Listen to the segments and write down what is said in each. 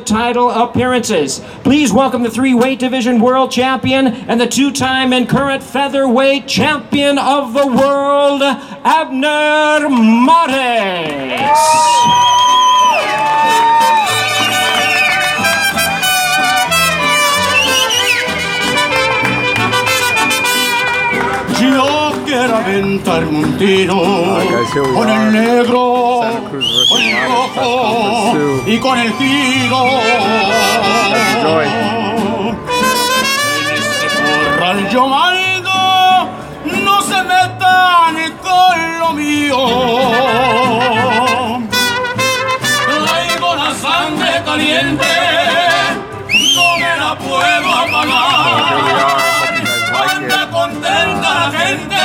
title appearances. Please welcome the 3 weight division world champion and the 2-time and current featherweight champion of the world, Abner Mares. Yo quiero aventarme un tiro con el negro, Santa Cruz con el versus rojo y con el giro. En ese corral yo mando, no se metan con lo mío. Traigo la sangre caliente, no me la puedo apagar. Anda contenta la gente.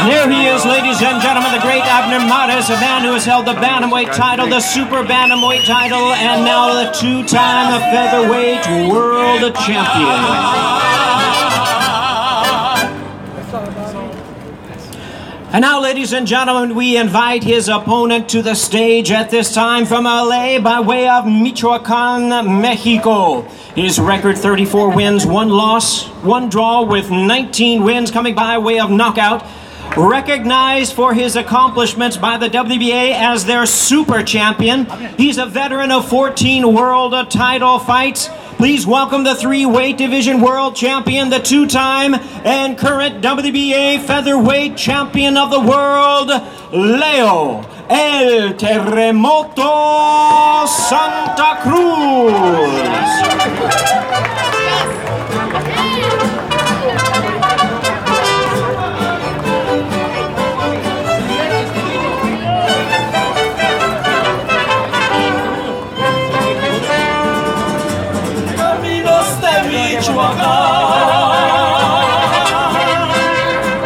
Here he is, ladies and gentlemen, the great Abner Mares, a man who has held the bantamweight title, the super bantamweight title, and now the 2-time featherweight world champion. And now, ladies and gentlemen, we invite his opponent to the stage at this time from LA by way of Michoacan, Mexico. His record 34 wins, 1 loss, 1 draw with 19 wins coming by way of knockout. Recognized for his accomplishments by the WBA as their super champion. He's a veteran of 14 world title fights. Please welcome the 3 weight division world champion, the 2-time and current WBA featherweight champion of the world, Leo El Terremoto Santa Cruz.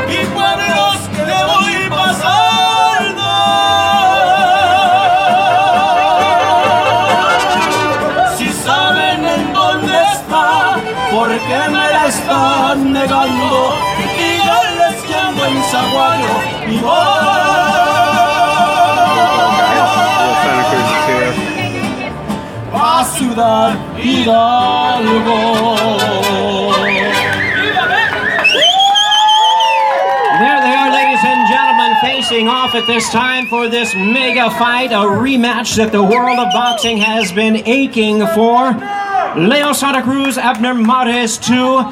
Y pueblos que voy pasando, si saben en dónde está, ¿por qué me la están negando? Díganles que ando en Zaguayo y voy a Ciudad Hidalgo. There they are, ladies and gentlemen, facing off at this time for this mega fight, a rematch that the world of boxing has been aching for. Leo Santa Cruz, Abner Mares, two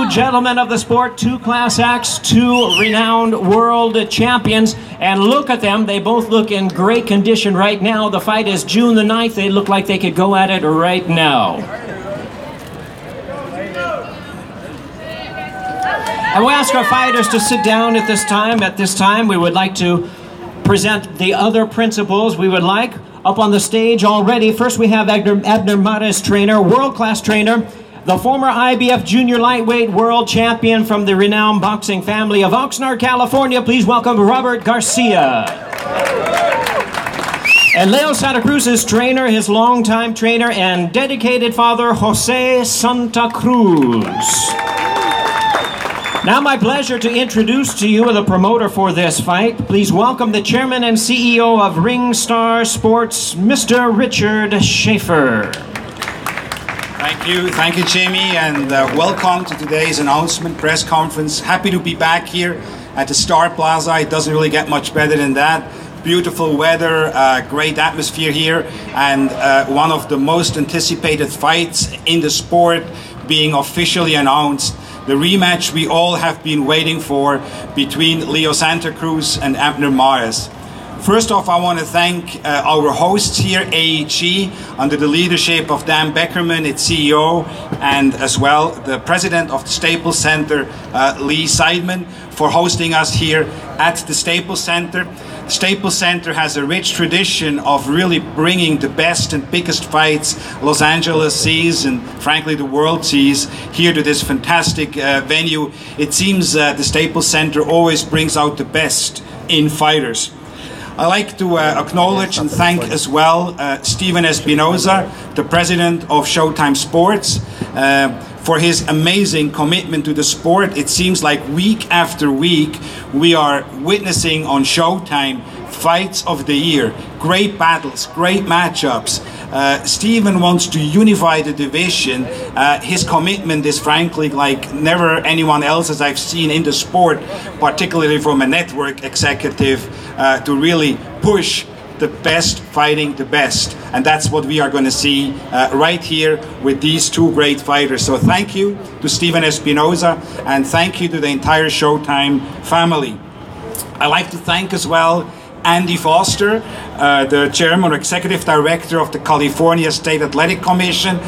gentlemen of the sport, 2 class acts, 2 renowned world champions. And look at them, they both look in great condition right now. The fight is June the 9th. They look like they could go at it right now. And we ask our fighters to sit down at this time. At this time, we would like to present the other principals we would like up on the stage already. First, we have Abner Mares, trainer, world-class trainer, the former IBF junior lightweight world champion from the renowned boxing family of Oxnard, California. Please welcome Robert Garcia. And Leo Santa Cruz's trainer, his longtime trainer and dedicated father, Jose Santa Cruz. Now my pleasure to introduce to you the promoter for this fight. Please welcome the chairman and CEO of Ringstar Sports, Mr. Richard Schaefer. Thank you, Jamie, and welcome to today's announcement press conference. Happy to be back here at the Star Plaza. It doesn't really get much better than that. Beautiful weather, great atmosphere here, and one of the most anticipated fights in the sport being officially announced. The rematch we all have been waiting for between Leo Santa Cruz and Abner Mares. First off, I want to thank our hosts here, AEG, under the leadership of Dan Beckerman, its CEO, and as well the president of the Staples Center, Lee Seidman, for hosting us here at the Staples Center. The Staples Center has a rich tradition of really bringing the best and biggest fights Los Angeles sees, and frankly the world sees, here to this fantastic venue. It seems the Staples Center always brings out the best in fighters. I'd like to acknowledge and thank as well Steven Espinoza, the president of Showtime Sports, for his amazing commitment to the sport. It seems like week after week we are witnessing on Showtime fights of the year. Great battles, great matchups. Steven wants to unify the division. His commitment is frankly like never anyone else as I've seen in the sport, particularly from a network executive, to really push the best fighting the best. And that's what we are going to see right here with these two great fighters. So thank you to Steven Espinoza, and thank you to the entire Showtime family. I'd like to thank as well Andy Foster, the chairman or executive director of the California State Athletic Commission,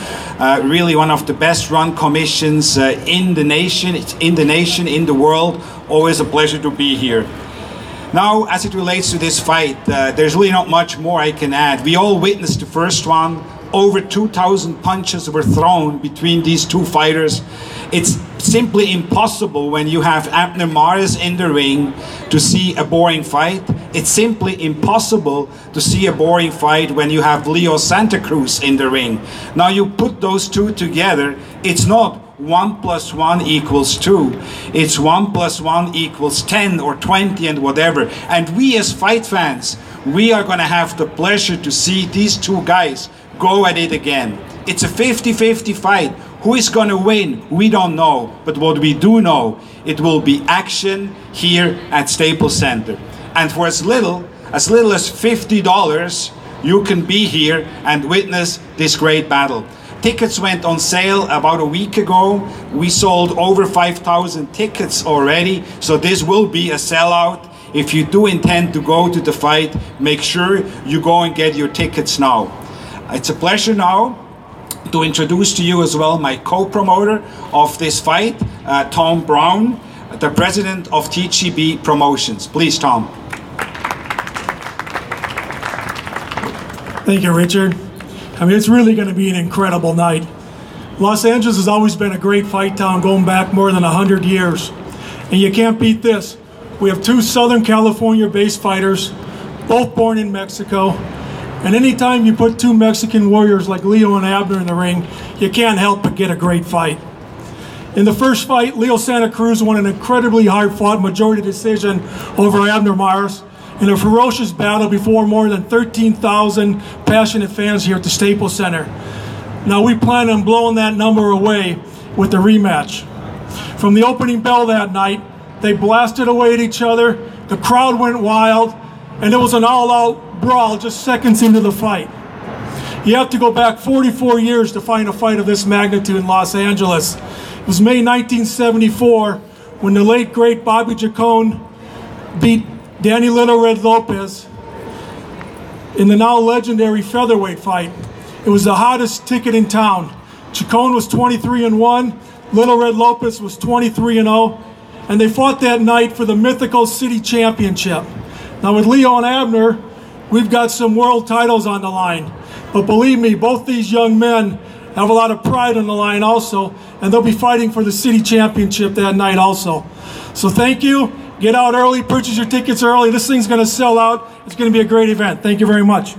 really one of the best run commissions in the nation, in the world. Always a pleasure to be here. Now, as it relates to this fight, there's really not much more I can add. We all witnessed the first one. Over 2,000 punches were thrown between these two fighters. It's simply impossible when you have Abner Mares in the ring to see a boring fight. It's simply impossible to see a boring fight when you have Leo Santa Cruz in the ring. Now you put those two together, it's not 1 + 1 = 2. It's 1 + 1 = 10 or 20 and whatever. And we as fight fans, we are going to have the pleasure to see these two guys go at it again. It's a 50-50 fight. Who is going to win? We don't know. But what we do know, it will be action here at Staples Center. And for as little as $50, you can be here and witness this great battle. Tickets went on sale about a week ago. We sold over 5,000 tickets already, so this will be a sellout. If you do intend to go to the fight, make sure you go and get your tickets now. It's a pleasure now to introduce to you as well my co-promoter of this fight, Tom Brown, the president of TGB Promotions. Please, Tom. Thank you, Richard. I mean, it's really going to be an incredible night. Los Angeles has always been a great fight town going back more than 100 years. And you can't beat this. We have two Southern California-based fighters, both born in Mexico. And anytime you put two Mexican warriors like Leo and Abner in the ring, you can't help but get a great fight. In the first fight, Leo Santa Cruz won an incredibly hard-fought majority decision over Abner Mares in a ferocious battle before more than 13,000 passionate fans here at the Staples Center. Now we plan on blowing that number away with the rematch. From the opening bell that night, they blasted away at each other, the crowd went wild, and it was an all-out brawl just seconds into the fight. You have to go back 44 years to find a fight of this magnitude in Los Angeles. It was May 1974 when the late, great Bobby Chacon beat Danny Little Red Lopez in the now legendary featherweight fight. It was the hottest ticket in town. Chacon was 23-1, Little Red Lopez was 23-0, and they fought that night for the mythical city championship. Now with Leo and Abner, we've got some world titles on the line. But believe me, both these young men have a lot of pride on the line also, and they'll be fighting for the city championship that night also. So thank you. Get out early, purchase your tickets early. This thing's going to sell out. It's going to be a great event. Thank you very much.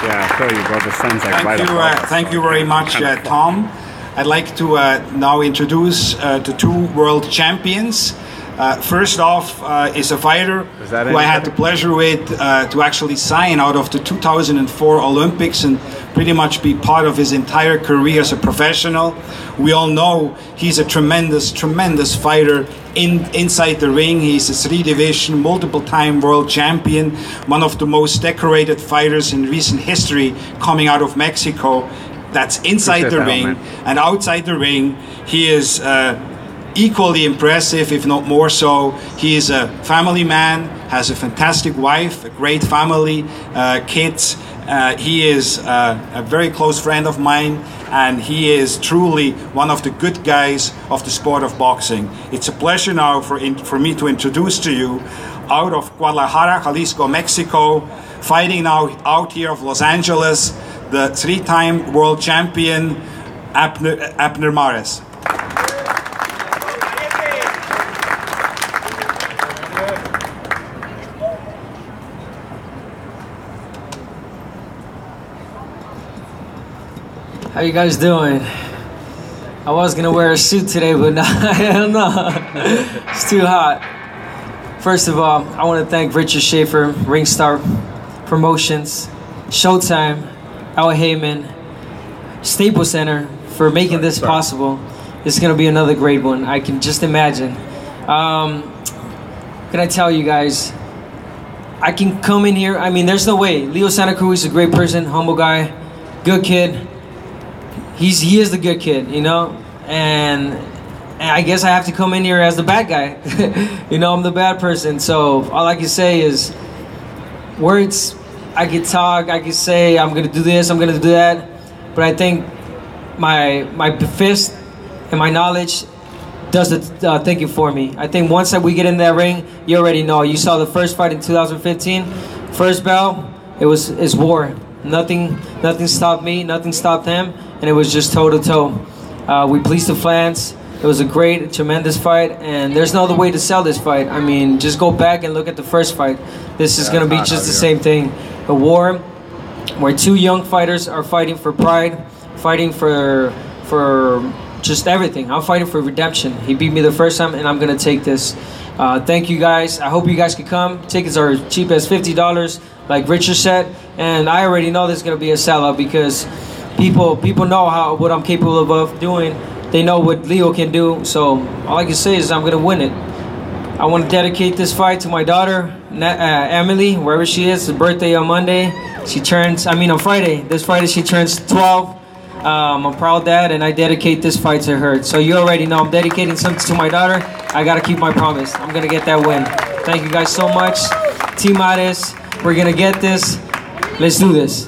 Yeah, I feel you, bro. The sun's like right above us. Thank you very much, Tom. I'd like to now introduce the two world champions. First off is a fighter who I had the pleasure with to actually sign out of the 2004 Olympics and pretty much be part of his entire career as a professional. We all know he's a tremendous, tremendous fighter inside the ring. He's a 3-division, multiple-time world champion, one of the most decorated fighters in recent history coming out of Mexico. That's inside the ring. And outside the ring, he is equally impressive, if not more so. He is a family man, has a fantastic wife, a great family, kids. He is a very close friend of mine, and he is truly one of the good guys of the sport of boxing. It's a pleasure now for me to introduce to you, out of Guadalajara, Jalisco, Mexico, fighting now out here of Los Angeles, the 3-time world champion, Abner Mares. How you guys doing? I was gonna wear a suit today, but no, I don't know. It's too hot. First of all, I want to thank Richard Schaefer, Ringstar Promotions, Showtime, Al Heyman, Staples Center for making this possible. It's going to be another great one. I can just imagine. Can I tell you guys, I can come in here. I mean, there's no way. Leo Santa Cruz is a great person, humble guy, good kid. He is the good kid, you know? And I guess I have to come in here as the bad guy. You know, I'm the bad person. So all I can say is words. I can talk. I can say I'm gonna do this. I'm gonna do that. But I think my fist and my knowledge does the thinking for me. I think once that we get in that ring, you already know. You saw the first fight in 2015, first bell. It's war. Nothing stopped me. Nothing stopped him, and it was just toe to toe. We pleased the fans. It was a great, tremendous fight, and there's no other way to sell this fight. I mean, just go back and look at the first fight. This is going to be just the same thing. A war where two young fighters are fighting for pride, fighting for just everything. I'm fighting for redemption. He beat me the first time, and I'm going to take this. Thank you guys. I hope you guys can come. Tickets are cheap as $50, like Richard said, and I already know this is going to be a sellout because people know what I'm capable of doing. They know what Leo can do, so all I can say is I'm going to win it. I want to dedicate this fight to my daughter, Emily, wherever she is. Her birthday on Monday. On Friday. This Friday she turns 12. I'm a proud dad, and I dedicate this fight to her. So you already know I'm dedicating something to my daughter. I got to keep my promise. I'm going to get that win. Thank you guys so much. Team Ares, we're going to get this. Let's do this.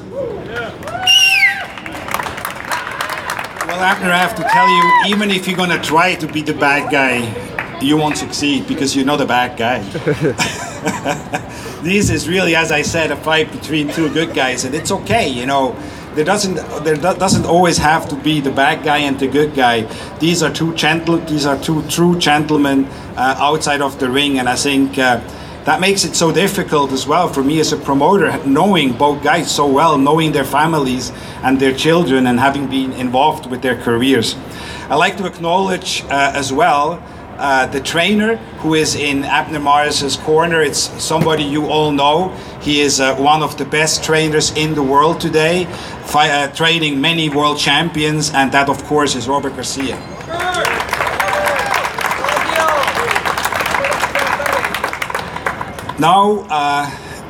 Well, Abner, I have to tell you, even if you're going to try to be the bad guy, you won't succeed because you're not a bad guy. This is really, as I said, a fight between two good guys, and it's okay, you know. There doesn't always have to be the bad guy and the good guy. These are two true gentlemen outside of the ring, and I think that makes it so difficult as well for me as a promoter, knowing both guys so well, knowing their families and their children, and having been involved with their careers. I'd like to acknowledge as well the trainer who is in Abner Maris's corner. It's somebody you all know. He is one of the best trainers in the world today, training many world champions, and that of course is Robert Garcia. Now,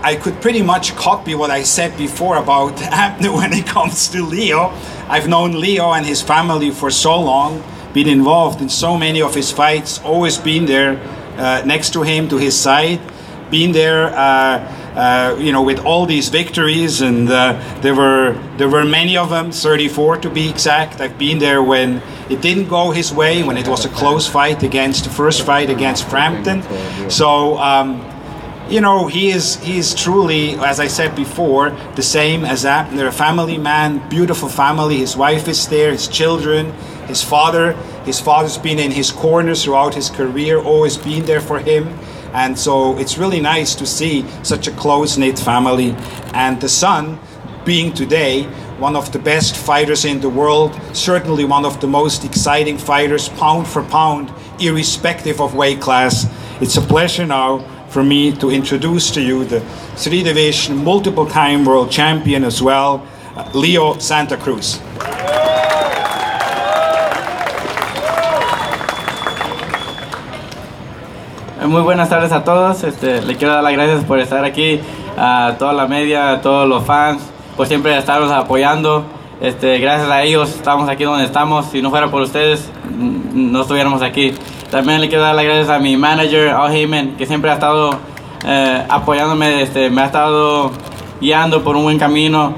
I could pretty much copy what I said before about Abner when it comes to Leo. I've known Leo and his family for so long, been involved in so many of his fights, always been there next to him, to his side, been there, you know, with all these victories, and there were many of them, 34 to be exact. I've been there when it didn't go his way, when it was a close fight the first fight against Frampton. So, you know, he is truly, as I said before, the same as Abner, a family man, beautiful family. His wife is there, his children, his father's been in his corner throughout his career, always been there for him. And so it's really nice to see such a close-knit family. And the son being today one of the best fighters in the world, certainly one of the most exciting fighters, pound for pound, irrespective of weight class. It's a pleasure now for me to introduce to you the three-division, multiple-time world champion as well, Leo Santa Cruz. Muy buenas tardes a todos. Le quiero dar las gracias por estar aquí, a toda la media, a todos los fans, por siempre estarnos apoyando. Gracias a ellos estamos aquí donde estamos. Si no fuera por ustedes, no estuviéramos aquí. También le quiero dar las gracias a mi manager, Al Heyman, que siempre ha estado apoyándome, me ha estado guiando por un buen camino.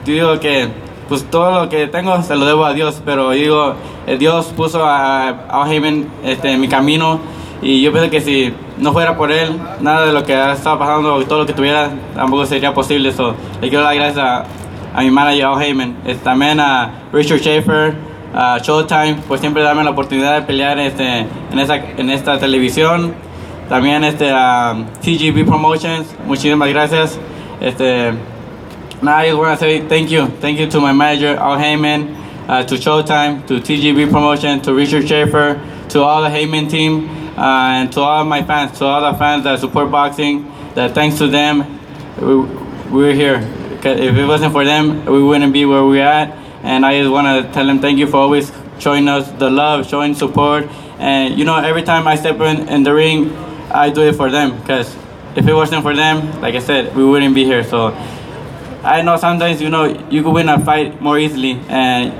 Digo que pues todo lo que tengo se lo debo a Dios, pero digo, Dios puso a Al Heyman en mi camino, y yo pienso que si no fuera por él, nada de lo que ha estado pasando, todo lo que tuviera, tampoco sería posible. So, le quiero dar gracias a mi manager Al Heyman, también a Richard Schaefer, a Showtime, por siempre darme la oportunidad de pelear en esta televisión. También a TGB Promotions, muchísimas gracias. I just want to say thank you to my manager Al Heyman, to Showtime, to TGB Promotion, to Richard Schaefer, to all the Heyman team. and to all my fans, to all the fans that support boxing, that thanks to them, we're here. 'Cause if it wasn't for them, we wouldn't be where we're at. And I just want to tell them thank you for always showing us the love, showing support. And you know, every time I step in the ring, I do it for them. Because if it wasn't for them, like I said, we wouldn't be here. So I know sometimes, you know, you could win a fight more easily, and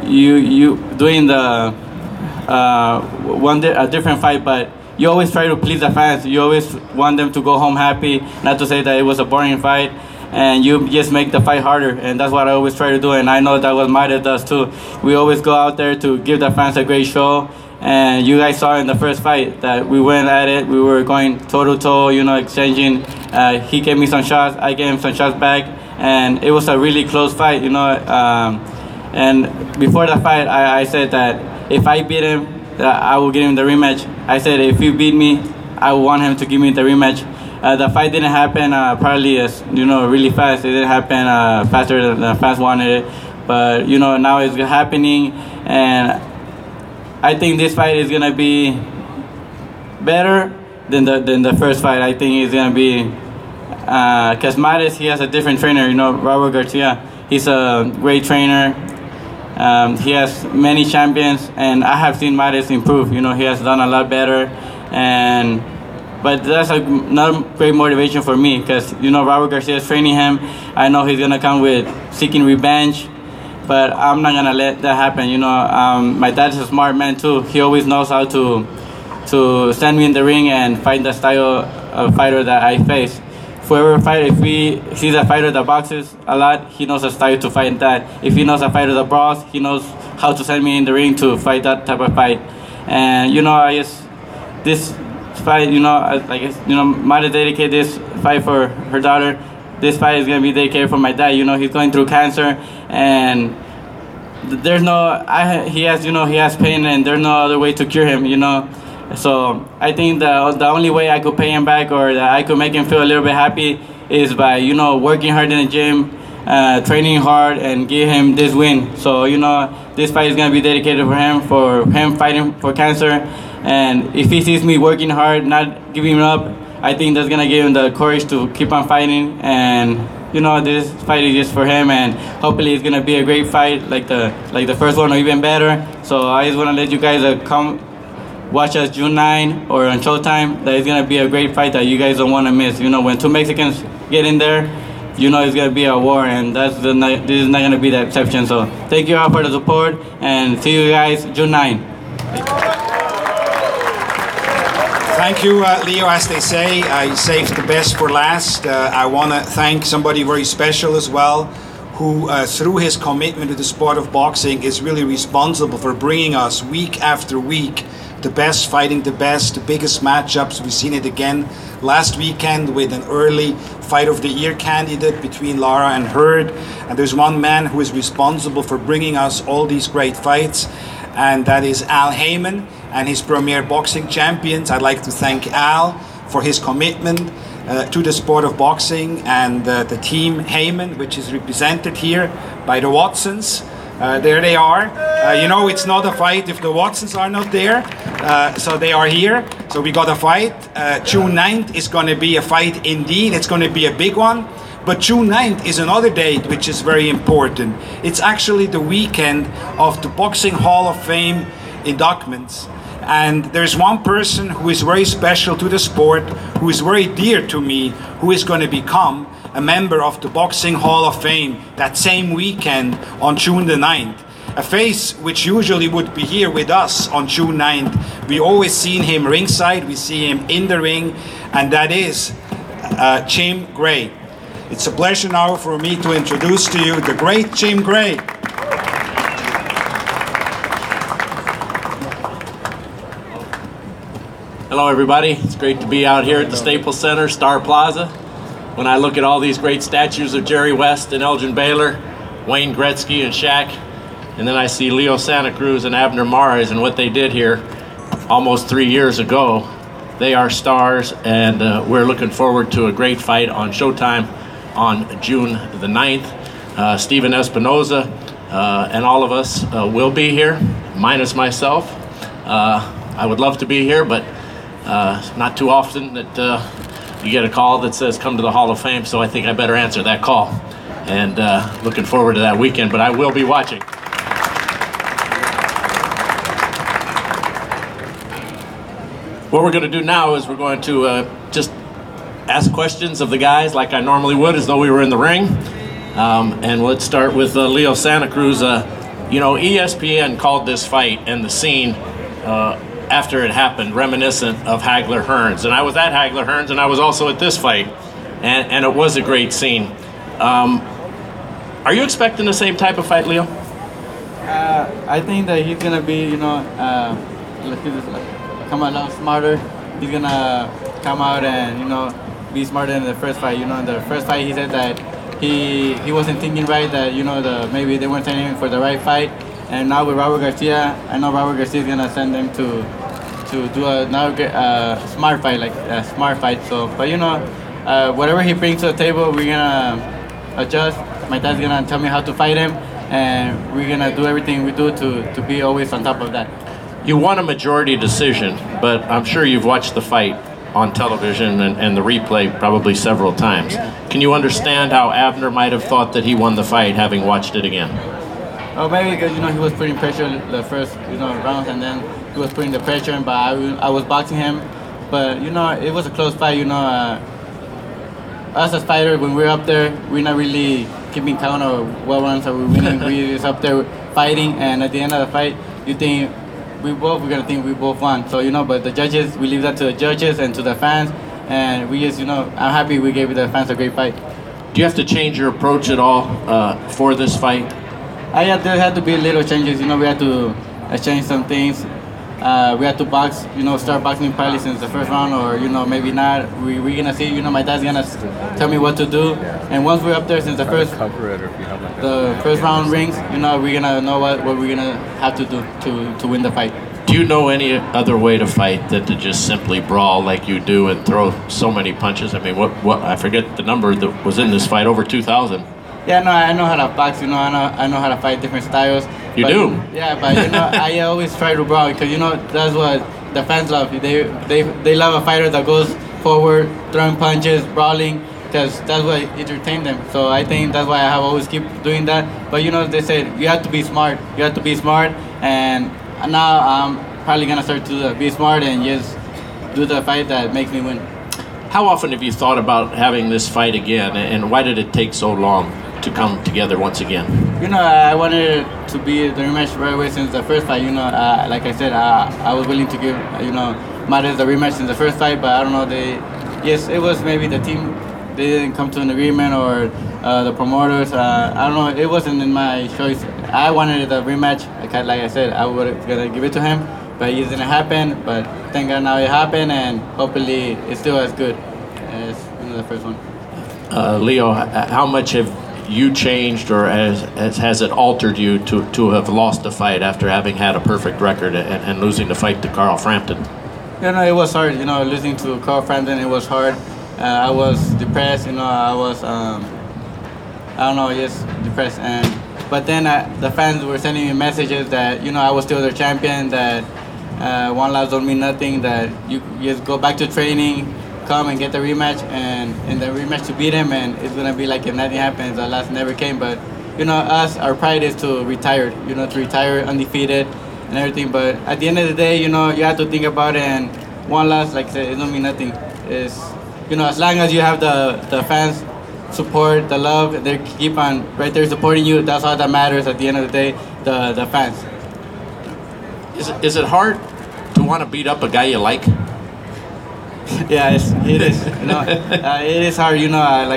you doing the a different fight, but you always try to please the fans. You always want them to go home happy, not to say that it was a boring fight, and you just make the fight harder, and that's what I always try to do, and I know that what Maida does too. We always go out there to give the fans a great show, and you guys saw in the first fight that we went at it. We were going toe-to-toe, you know, exchanging. He gave me some shots, I gave him some shots back, and it was a really close fight, you know. And before the fight, I said that if I beat him, I will give him the rematch. I said if you beat me, I want him to give me the rematch. The fight didn't happen probably as, you know, really fast. It didn't happen faster than the fans wanted it. But you know, now it's happening, and I think this fight is gonna be better than the first fight. I think it's gonna be because Maris, he has a different trainer. You know, Robert Garcia. He's a great trainer. He has many champions, and I have seen Maris improve. You know, he has done a lot better, but that's another great motivation for me, because you know Robert Garcia is training him. I know he's gonna come with seeking revenge, but I'm not gonna let that happen. You know, my dad's a smart man too. He always knows how to send me in the ring and fight the style of fighter that I face. Whoever fight, if he sees a fighter that boxes a lot, he knows a style to fight that. If he knows a fighter that brawls, he knows how to send me in the ring to fight that type of fight. And you know, this fight, you know, Mara dedicated this fight for her daughter. This fight is gonna be dedicated for my dad. You know, he's going through cancer, and there's he has pain, and there's no other way to cure him. You know. So I think the only way I could pay him back, or that I could make him feel a little bit happy, is by, you know, working hard in the gym, training hard, and give him this win. So, you know, this fight is going to be dedicated for him fighting for cancer. And if he sees me working hard, not giving up, I think that's going to give him the courage to keep on fighting. And, you know, this fight is just for him, and hopefully it's going to be a great fight, like the first one, or even better. So I just want to let you guys come watch us June 9 or on Showtime. That is going to be a great fight that you guys don't want to miss. You know, when two Mexicans get in there, you know it's going to be a war, and this is not going to be the exception. So thank you all for the support, and see you guys June 9. Thank you, Leo. As they say, I saved the best for last. I want to thank somebody very special as well, who through his commitment to the sport of boxing is really responsible for bringing us week after week the best, fighting the best, the biggest matchups. We've seen it again last weekend with an early Fight of the Year candidate between Lara and Hurd. And there's one man who is responsible for bringing us all these great fights, and that is Al Heyman and his Premier Boxing Champions. I'd like to thank Al for his commitment to the sport of boxing, and the team Heyman, which is represented here by the Watsons. There they are. You know, it's not a fight if the Watsons are not there. So they are here. So we got a fight. June 9th is going to be a fight indeed. It's going to be a big one. But June 9th is another date which is very important. It's actually the weekend of the Boxing Hall of Fame inductments. And there's one person who is very special to the sport, who is very dear to me, who is going to become a member of the Boxing Hall of Fame that same weekend on June the 9th. A face which usually would be here with us on June 9th. We always seen him ringside, we see him in the ring, and that is Jim Gray. It's a pleasure now for me to introduce to you the great Jim Gray. Hello everybody, it's great to be out here at the Staples Center, Star Plaza. When I look at all these great statues of Jerry West and Elgin Baylor, Wayne Gretzky and Shaq, and then I see Leo Santa Cruz and Abner Mares and what they did here almost 3 years ago. They are stars, and we're looking forward to a great fight on Showtime on June the 9th. Steven Espinoza and all of us will be here, minus myself. I would love to be here, but Not too often that you get a call that says come to the Hall of Fame, so I think I better answer that call. And looking forward to that weekend, but I will be watching. What we're going to do now is we're going to just ask questions of the guys like I normally would, as though we were in the ring. And let's start with Leo Santa Cruz. You know, ESPN called this fight and the scene after it happened reminiscent of Hagler-Hearns. And I was at Hagler-Hearns, and I was also at this fight. And it was a great scene. Are you expecting the same type of fight, Leo? I think that he's going to be, you know, come out a lot smarter. He's going to come out and, you know, be smarter in the first fight. You know, in the first fight he said that he wasn't thinking right, that, you know, maybe they weren't sending him for the right fight. And now with Robert Garcia, I know Robert Garcia is going to send them to do another smart fight, like a smart fight. So, but, you know, whatever he brings to the table, we're going to adjust. My dad's going to tell me how to fight him, and we're going to do everything we do to be always on top of that. You won a majority decision, but I'm sure you've watched the fight on television and the replay probably several times. Can you understand how Abner might have thought that he won the fight having watched it again? Oh, maybe because, you know, he was putting pressure the first, you know, rounds, and then he was putting the pressure, but I was boxing him. But, you know, it was a close fight, you know. Us as fighters, when we're up there, we're not really keeping count of what rounds are we winning. We're just up there fighting, and at the end of the fight, you think we're gonna think we both won. So, you know, but the judges, we leave that to the judges and to the fans, and we just, you know, I'm happy we gave the fans a great fight. Do you have to change your approach at all for this fight? There had to be little changes. You know, we had to change some things. We had to box, you know, start boxing probably since the first round, or, you know, maybe not. We're gonna see, you know, my dad's gonna tell me what to do. And once we're up there, since the first round rings, you know, we're gonna know what we're gonna have to do to win the fight. Do you know any other way to fight than to just simply brawl like you do and throw so many punches? I mean, what I forget the number that was in this fight, over 2,000. Yeah, no, I know how to box. You know, I know how to fight different styles. You do? Yeah, but, you know, I always try to brawl because, you know, that's what the fans love. They love a fighter that goes forward, throwing punches, brawling, because that's what entertains them. So I think that's why I have always keep doing that. But, you know, they said you have to be smart. You have to be smart, and now I'm probably gonna start to be smart and just do the fight that makes me win. How often have you thought about having this fight again, and why did it take so long to come together once again? You know, I wanted it to be the rematch right away since the first fight. You know, like I said, I was willing to give, you know, Mares the rematch since the first fight, but I don't know, yes, it was maybe the team, they didn't come to an agreement, or the promoters, I don't know, it wasn't in my choice. I wanted the rematch, like I said, I was gonna give it to him, but it didn't happen, but thank God now it happened, and hopefully it's still as good as, you know, the first one. Leo, how much have you changed, or has it altered you to have lost the fight after having had a perfect record and losing the fight to Carl Frampton? You know, it was hard. You know, losing to Carl Frampton, it was hard. I was depressed. You know, I was, I don't know, just depressed. But then the fans were sending me messages that, you know, I was still their champion, that one loss don't mean nothing, that you just go back to training, come and get the rematch, and in the rematch to beat him, and it's gonna be like if nothing happens, the last never came. But, you know, our pride is to retire, you know, to retire undefeated and everything. But at the end of the day, you know, you have to think about it, and one loss, like I said, it don't mean nothing. It's, you know, as long as you have the fans support, the love, they keep on right there supporting you, that's all that matters at the end of the day, the fans. Is it hard to want to beat up a guy you like? Yeah, it is. You know, it is hard. You know,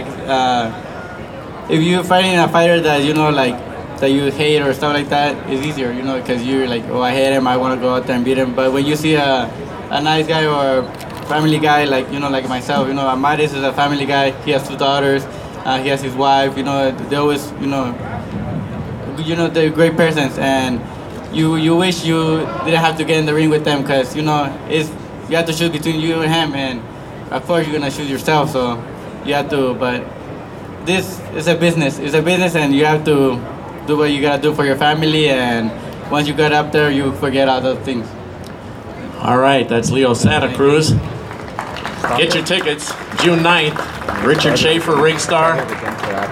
if you're fighting a fighter that, you know, like, that you hate or stuff like that, it's easier. You know, because you're like, oh, I hate him, I want to go out there and beat him. But when you see a nice guy or a family guy, like, you know, like myself, you know, Amaris is a family guy. He has 2 daughters. He has his wife. You know, they always, you know, they're great persons, and you wish you didn't have to get in the ring with them, because, you know, you have to choose between you and him, and of course you're gonna choose yourself. So you have to, but this is a business. It's a business, and you have to do what you gotta do for your family. And once you get up there, you forget all those things. All right, that's Leo Santa Cruz. Get your tickets, June 9th. Richard Schaefer, ring star.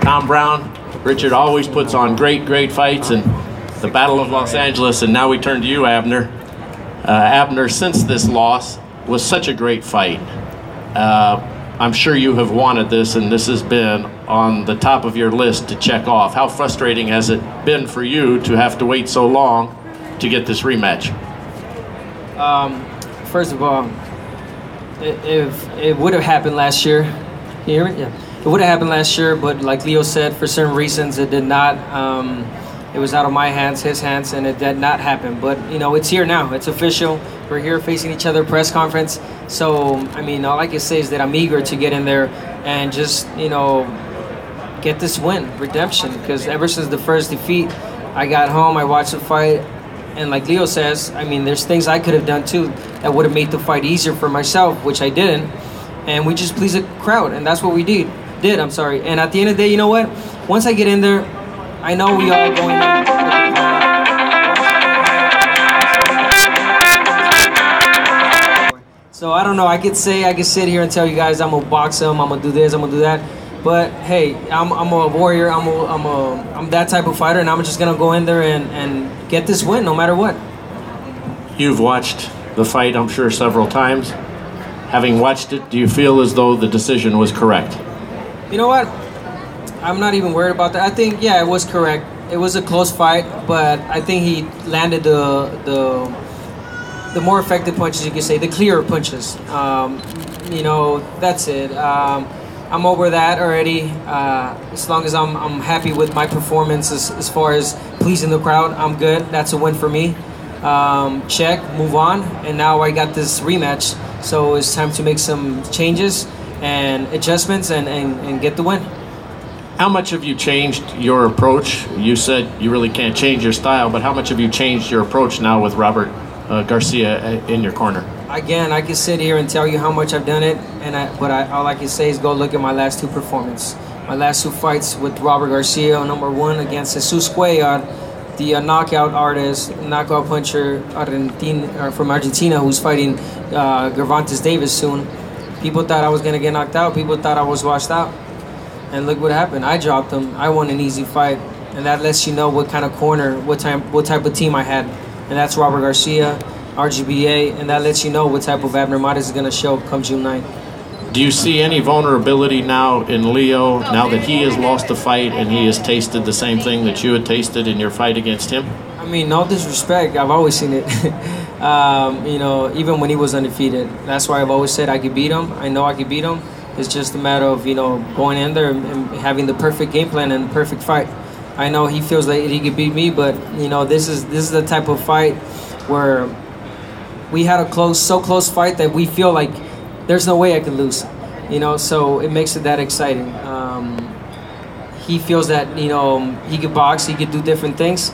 Tom Brown. Richard always puts on great fights, and the Battle of Los Angeles. And now we turn to you, Abner. Abner, since this loss was such a great fight, I'm sure you have wanted this, and this has been on the top of your list to check off. How frustrating has it been for you to have to wait so long to get this rematch? First of all, it would have happened last year. Can you hear me? Yeah. It would have happened last year, but like Leo said, for certain reasons it did not. It was out of my hands, his hands, and it did not happen. But, you know, it's here now. It's official. We're here facing each other, press conference. So, I mean, all I can say is that I'm eager to get in there and just, you know, get this win, redemption. Because ever since the first defeat, I got home, I watched the fight, and like Leo says, I mean, there's things I could have done too that would have made the fight easier for myself, which I didn't. And we just pleased the crowd, and that's what we did. And at the end of the day, you know what? Once I get in there, I know we all going in. So I don't know. I could sit here and tell you guys I'm gonna box him, I'm gonna do this, I'm gonna do that. But hey, I'm a warrior. I'm that type of fighter, and I'm just gonna go in there and get this win, no matter what. You've watched the fight, I'm sure, several times. Having watched it, do you feel as though the decision was correct? You know what? I'm not even worried about that. I think, yeah, it was correct. It was a close fight, but I think he landed the more effective punches, you could say, the clearer punches. You know, that's it. I'm over that already. As long as I'm happy with my performance as far as pleasing the crowd, I'm good. That's a win for me. Check, move on, and now I got this rematch. So it's time to make some changes and adjustments and get the win. How much have you changed your approach? You said you really can't change your style, but how much have you changed your approach now with Robert Garcia in your corner? Again, I can sit here and tell you how much I've done it, but all I can say is go look at my last two performances. My last two fights with Robert Garcia, #1 against Jesus Cuellar, the knockout artist, knockout puncher from Argentina, who's fighting Gervonta Davis soon. People thought I was going to get knocked out. People thought I was washed out. And look what happened. I dropped him. I won an easy fight. And that lets you know what kind of corner, what type of team I had. And that's Robert Garcia, RGBA, and that lets you know what type of Abner Mares is going to show come June 9th. Do you see any vulnerability now in Leo, now that he has lost the fight and he has tasted the same thing that you had tasted in your fight against him? I mean, no disrespect. I've always seen it. You know, even when he was undefeated. That's why I've always said I could beat him. I know I could beat him. It's just a matter of, you know, going in there and having the perfect game plan and perfect fight. I know he feels like he could beat me, but, you know, this is the type of fight where we had a so close fight that we feel like there's no way I could lose, you know, so it makes it that exciting. He feels that, you know, he could box, he could do different things,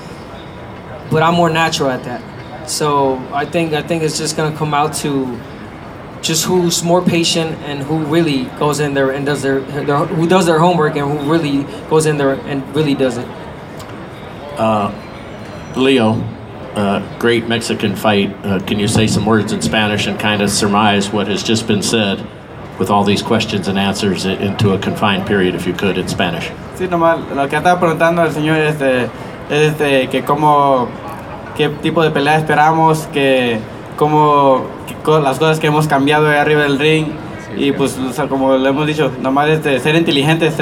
but I'm more natural at that. So I think it's just gonna come out to just who's more patient and who really goes in there and does who does their homework and who really goes in there and really does it. Leo, great Mexican fight. Can you say some words in Spanish and kind of surmise what has just been said with all these questions and answers into a confined period, if you could, in Spanish? Sí, nomás lo que estaba preguntando el señor es que qué tipo de pelea esperamos, las cosas que hemos cambiado ahí arriba del ring, y pues, o sea, como lo hemos dicho, nomás ser inteligentes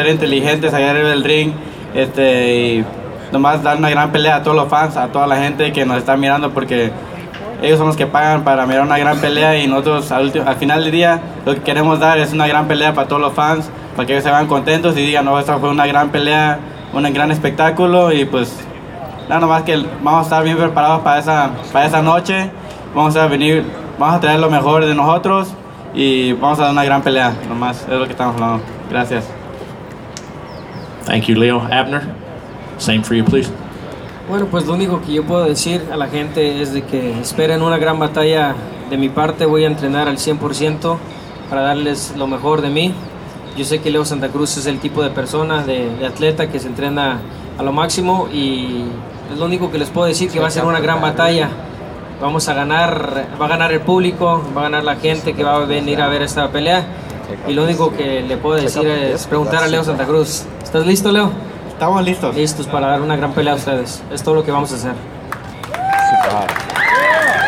allá arriba del ring, y nomás dar una gran pelea a todos los fans, a toda la gente que nos está mirando, porque ellos son los que pagan para mirar una gran pelea, y nosotros al final del día lo que queremos dar es una gran pelea para todos los fans, para que ellos se vayan contentos y digan, no, esta fue una gran pelea, un gran espectáculo, y pues nada más que vamos a estar bien preparados para esa noche. Vamos a traer lo mejor de nosotros y vamos a dar una gran pelea. Nomás es lo que estamos hablando. Gracias. Thank you, Leo. Abner, same for you, please. Bueno, pues lo único que yo puedo decir a la gente es de que esperen una gran batalla de mi parte. Voy a entrenar al 100% para darles lo mejor de mí. Yo sé que Leo Santa Cruz es el tipo de persona, de atleta que se entrena a lo máximo, y es lo único que les puedo decir, que va a ser una gran batalla. Vamos a ganar, va a ganar el público, va a ganar la gente que va a venir a ver esta pelea. Y lo único que le puedo decir es preguntar a Leo Santa Cruz. ¿Estás listo, Leo? Estamos listos. Listos para dar una gran pelea a ustedes. Es todo lo que vamos a hacer.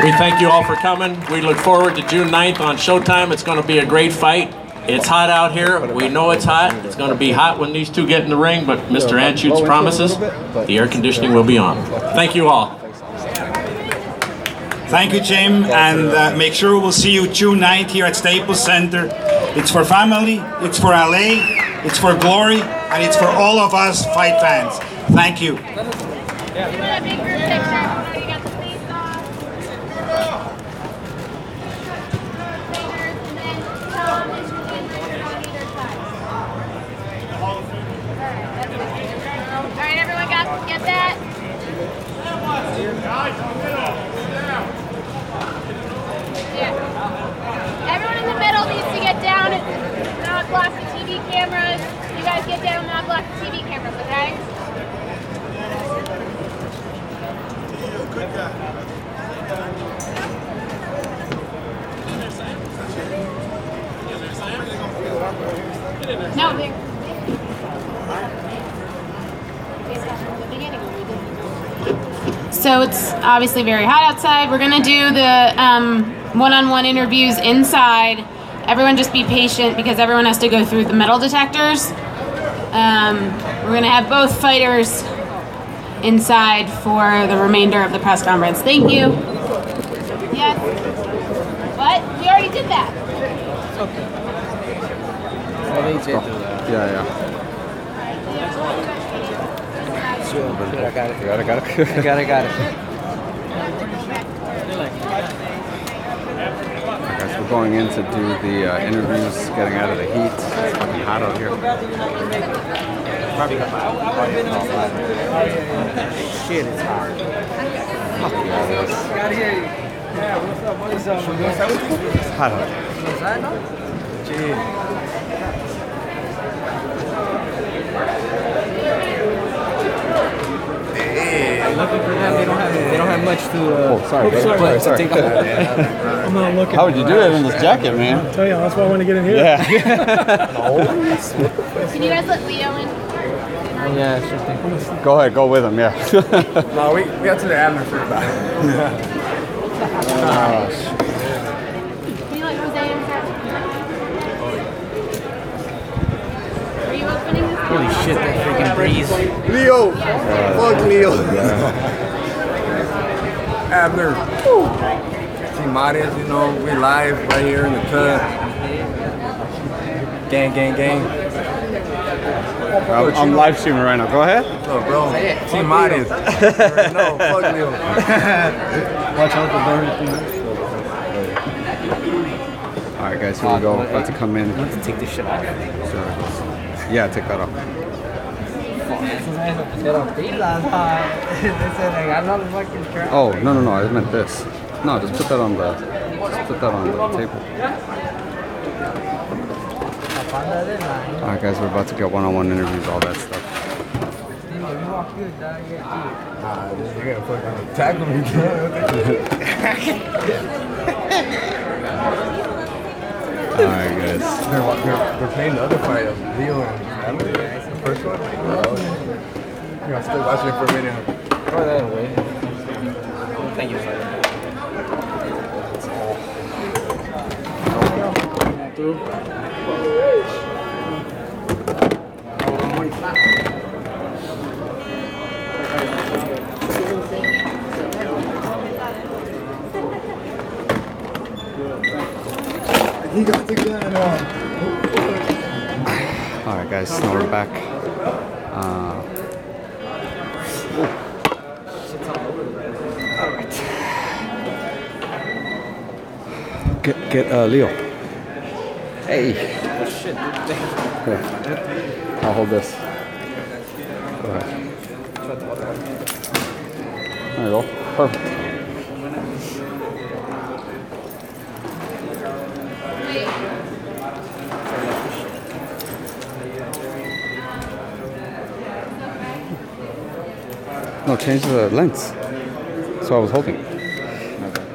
We thank you all for coming. We look forward to June 9th on Showtime. It's going to be a great fight. It's hot out here. We know it's hot. It's going to be hot when these two get in the ring, but Mr. Anschutz promises the air conditioning will be on. Thank you all. Thank you, Jim, and make sure we'll see you June 9th here at Staples Center. It's for family, it's for LA, it's for glory, and it's for all of us fight fans. Thank you. Alright, everyone get that? Yeah. Everyone in the middle needs to get down and not block the TV cameras. You guys get down and not block the TV cameras, okay? No, they're... So it's obviously very hot outside. We're gonna do the one-on-one interviews inside. Everyone just be patient because everyone has to go through the metal detectors. We're gonna have both fighters inside for the remainder of the press conference. Thank you. Yes. What? We already did that. Yeah. I got it. Got it. I got it. Guys, we're going in to do the interviews, getting out of the heat. It's fucking hot out here. Shit, it's hot. Fuck yeah, it is. It's hot out here. Lucky for them, they don't have much to. Sorry. I'm not looking. How would you do it in this jacket, man? I'll tell you, that's why I want to get in here. Yeah. Can you guys let Leo in? Yeah, sure thing. Go ahead, go with him, yeah. No, we got to the atmosphere about it. Oh, shit. Can you let Jose in, sir? Are you opening this? Holy shit, that freaking breeze. Leo! Fuck Leo! Abner. Team Marias, you know, we live right here in the cut. Gang. I'm live streaming right now. Go ahead. Oh, bro. Team Marias. No, fuck Leo. Watch out the door. Alright, guys, here we go. About to come in. I want to take this shit off. Yeah, take that off. Oh, no, I meant this. No, just put that on the table. Alright guys, we're about to get one-on-one interviews, all that stuff. You're gonna fucking tackle me, Alright guys. They're playing the other fight of Leo and Abner. The first one? I'm still watching it for a minute. Throw that away. Thank you, sir. He got the gun on. Alright guys, now we're back. Alright. Get Leo. Hey. Shit, Here. I'll hold this. Go ahead. There you go. Perfect. No, change the lens. So I was holding. Okay.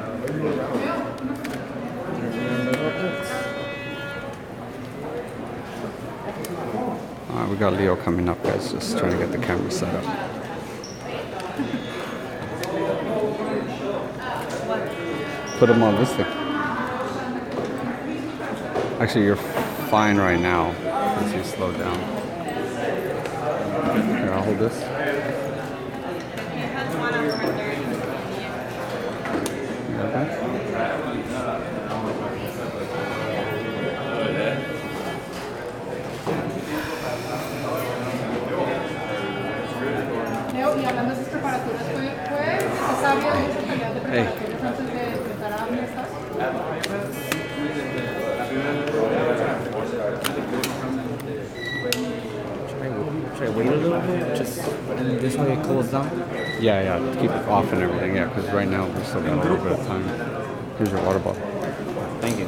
got Leo coming up, guys. Just trying to get the camera set up. Put him on this thing. Actually, you're fine right now because you slowed down. Here, I'll hold this. Hey. Should I wait a little bit? Just and this way it cools down? Yeah, keep it off and everything, yeah, because right now we're still got a little bit of time. Here's your water bottle. Thank you.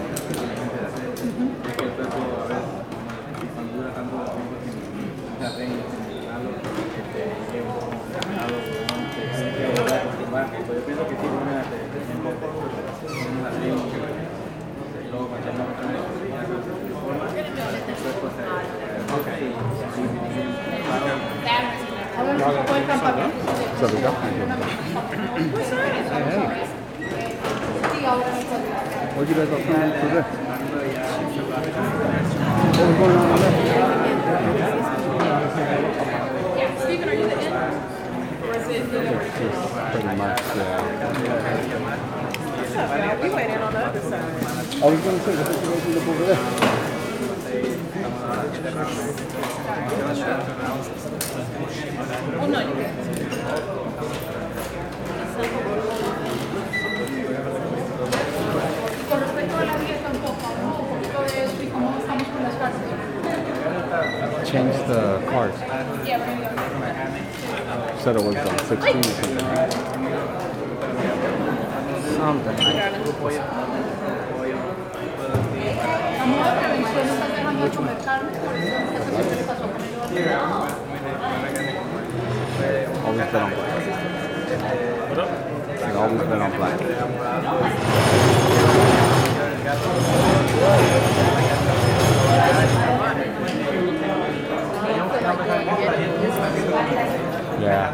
So we go. What you guys all planning to do? What was going on over there? Stephen, are you the end? Or is it Pretty much, yeah. We went in on the other side. I was going to say, what did you guys look over there? Oh, no, you can. Con respecto a la dieta un poco de eso y cómo estamos con las cartas. Change the cards. Yeah, we're gonna go. Said it was 16 or something, right? Something. Always been on black. What up? I've always been on black. Yeah.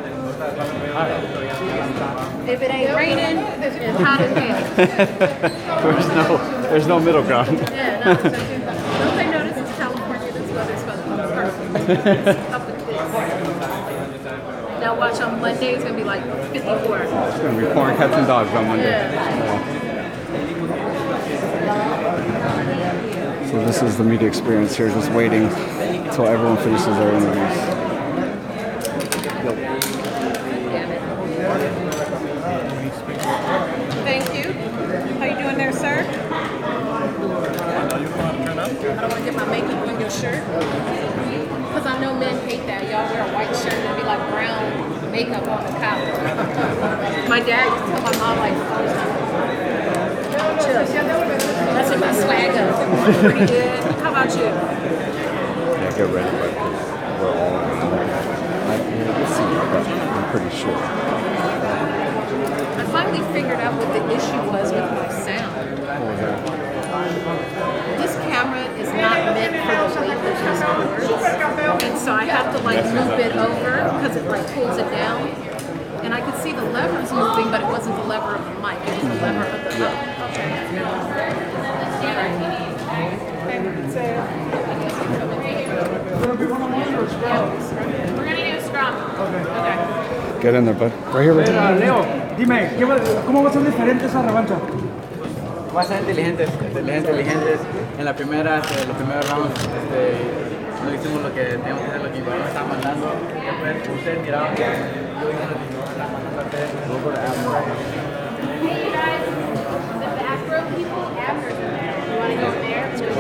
If it ain't raining, it's hot as hell. There's no middle ground. Yeah, no. Don't they notice it's California? This weather's supposed to be perfect. Up with this. Now watch on Monday, it's gonna be like 54. It's gonna be pouring cats and dogs on Monday. Yeah. So this is the media experience here, just waiting until everyone finishes their interviews. Thank you. How you doing there, sir? I don't want to get my makeup on your shirt. Because I know men hate that. Y'all wear a white shirt and be like brown makeup on the collar. My dad used to tell my mom like, chill. That's what my swag up. Pretty good. How about you? Yeah, get ready, but we're all we'll see, but I'm pretty sure. I finally figured out what the issue was with my sound. What was that? This camera is not meant for the way that this works. And so I have to like loop it over because it like pulls it down. And I could see the levers moving, but it wasn't the lever of the mic, it was the lever of the mic. We're gonna do a scrum. Okay. Get in there, bud. Right here, right here. Leo, dime, ¿cómo va a ser diferente esa revancha? Va a ser inteligentes. En la primera, los primeros rounds, no hicimos lo que teníamos que hacer, lo que me estaban mandando. Después, ustedes miraban que yo hice lo que me estaban mandando a hacer. Luego de Abner. Hey, you guys, the back row people, Abner's in there. You want to go in there? Switch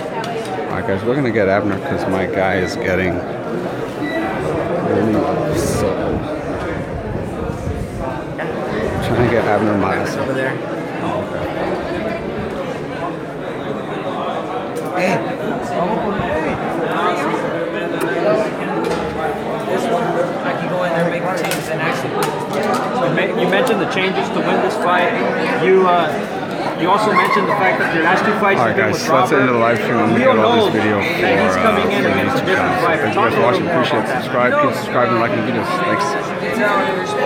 that way. Alright guys, we're gonna get Abner because my guy is getting really so. Trying to get Abner miles. Over there. Oh, okay. Hey. This one, I can go in there and make the changes and actually. You mentioned the changes to win this fight. You You also mentioned the fact that your last 2 fights. All right, guys, so that's the end of the live stream. I'm going to get all this video for he's coming in against a different fighter. Thank you guys for watching. Appreciate it. Subscribe. Keep subscribing, liking the videos. Thanks.